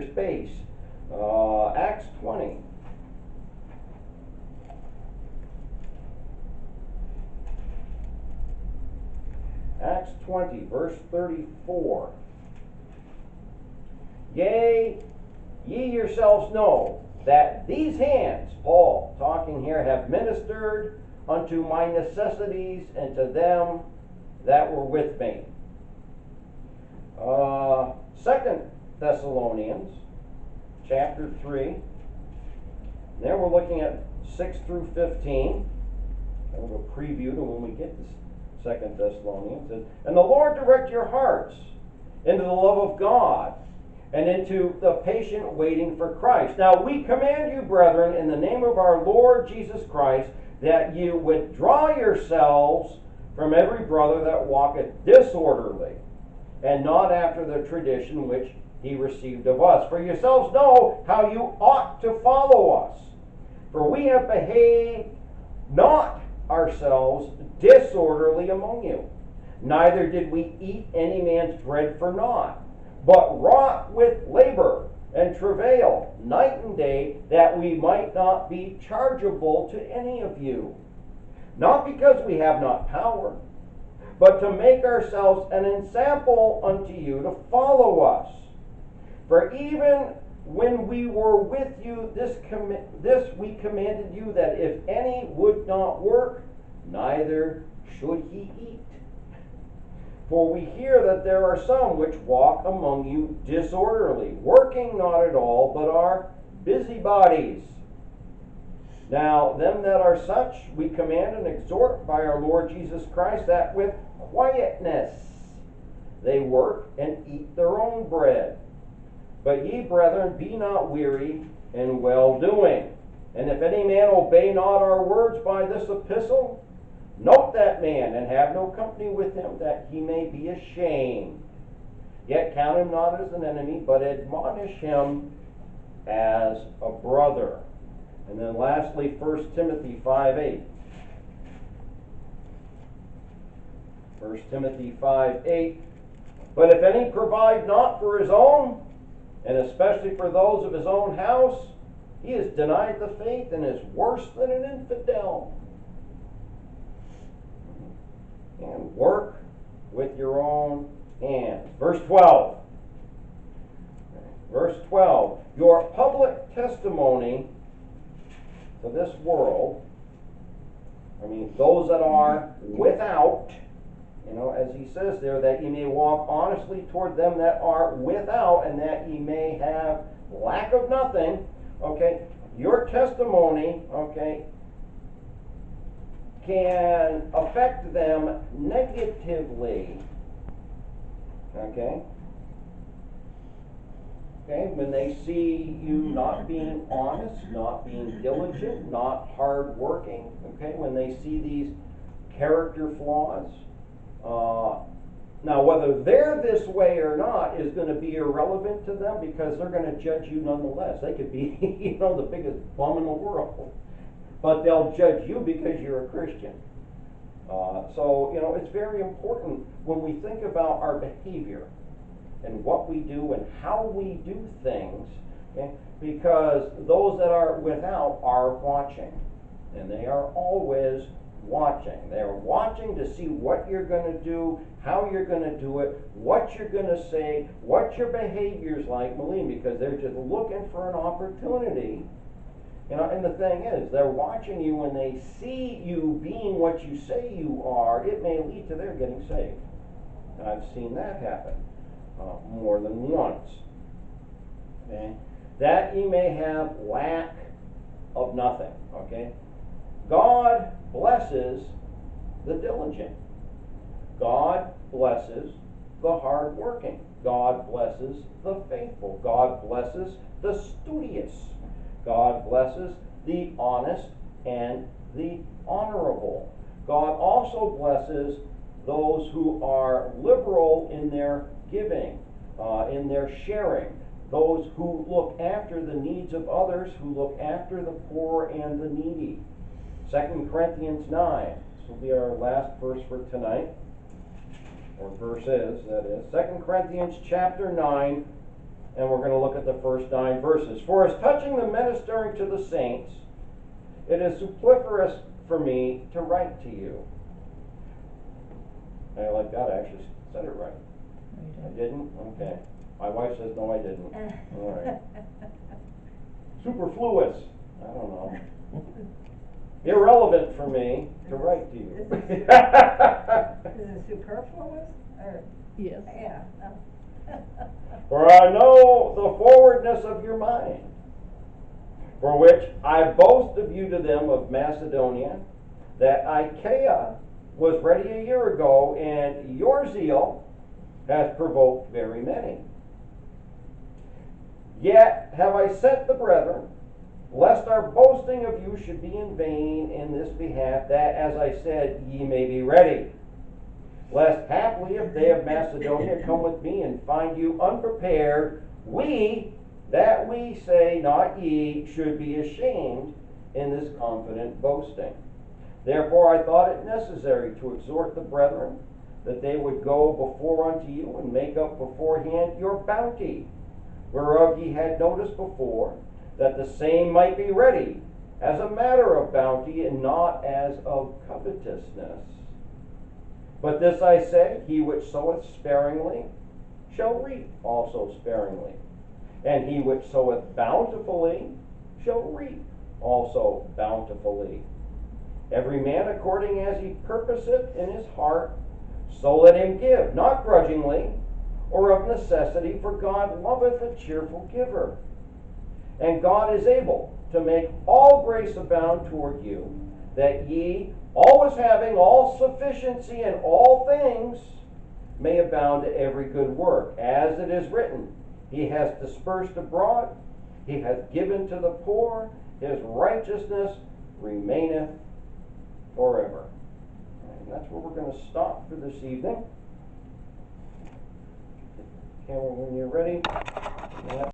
space. Acts 20. Acts 20, verse 34. Yea, ye yourselves know that these hands, Paul talking here, have ministered unto my necessities and to them that were with me. 2 Thessalonians chapter 3. There we're looking at 6 through 15. And we'll preview to when we get to 2 Thessalonians. And the Lord direct your hearts into the love of God and into the patient waiting for Christ. Now we command you, brethren, in the name of our Lord Jesus Christ, that you withdraw yourselves from every brother that walketh disorderly, and not after the tradition which he received of us. For yourselves know how you ought to follow us. For we have behaved not ourselves disorderly among you, neither did we eat any man's bread for naught, but wrought with labor and travail night and day, that we might not be chargeable to any of you. Not because we have not power, but to make ourselves an ensample unto you to follow us. For even when we were with you, this we commanded you, that if any would not work, neither should he eat. For we hear that there are some which walk among you disorderly, working not at all, but are busybodies. Now them that are such we command and exhort by our Lord Jesus Christ, that with quietness they work and eat their own bread. But ye, brethren, be not weary in well-doing. And if any man obey not our words by this epistle, note that man, and have no company with him, that he may be ashamed. Yet count him not as an enemy, but admonish him as a brother. And then lastly, 1 Timothy 5:8. 1 Timothy 5:8. But if any provide not for his own, and especially for those of his own house, he has denied the faith and is worse than an infidel. And work with your own hands. Verse 12. Verse 12. Your public testimony to this world, those that are without, as he says there, that ye may walk honestly toward them that are without, and that ye may have lack of nothing. Okay, your testimony, can affect them negatively. Okay, when they see you not being honest, not being diligent, not hardworking. When they see these character flaws. Now, whether they're this way or not is going to be irrelevant to them, because they're going to judge you nonetheless. They could be, the biggest bum in the world, but they'll judge you because you're a Christian. So, it's very important when we think about our behavior and what we do and how we do things, because those that are without are watching, and they are always watching. They're watching to see what you're going to do, how you're going to do it, what you're going to say, what your behavior's like, because they're just looking for an opportunity. And the thing is, they're watching you. When they see you being what you say you are, it may lead to their getting saved. And I've seen that happen more than once. That ye may have lack of nothing. God blesses the diligent. God blesses the hardworking. God blesses the faithful. God blesses the studious. God blesses the honest and the honorable. God also blesses those who are liberal in their giving, in their sharing. Those who look after the needs of others, who look after the poor and the needy. 2 Corinthians 9. This will be our last verse for tonight. Or verses, that is. 2 Corinthians chapter 9, and we're going to look at the first 9 verses. For as touching the ministering to the saints, it is superfluous for me to write to you. I like that, I actually said it right. I didn't? Okay. My wife says, no, I didn't. All right. Superfluous. I don't know. Irrelevant for me to write to you. Is it superfluous? Or, Yes. yeah. For I know the forwardness of your mind, for which I boast of you to them of Macedonia, that Achaia was ready a year ago, and your zeal has provoked very many. Yet have I sent the brethren, lest our boasting of you should be in vain in this behalf, that, as I said, ye may be ready. Lest haply, if they of Macedonia come with me and find you unprepared, we, that we say, not ye, should be ashamed in this confident boasting. Therefore I thought it necessary to exhort the brethren, that they would go before unto you, and make up beforehand your bounty, whereof ye had notice before, that the same might be ready, as a matter of bounty, and not as of covetousness. But this I say, he which soweth sparingly shall reap also sparingly, and he which soweth bountifully shall reap also bountifully. Every man according as he purposeth in his heart, so let him give, not grudgingly, or of necessity, for God loveth a cheerful giver. And God is able to make all grace abound toward you, that ye, always having all sufficiency in all things, may abound to every good work. As it is written, he has dispersed abroad, he hath given to the poor, his righteousness remaineth forever. And that's where we're going to stop for this evening. Cameron, when you're ready. Yeah.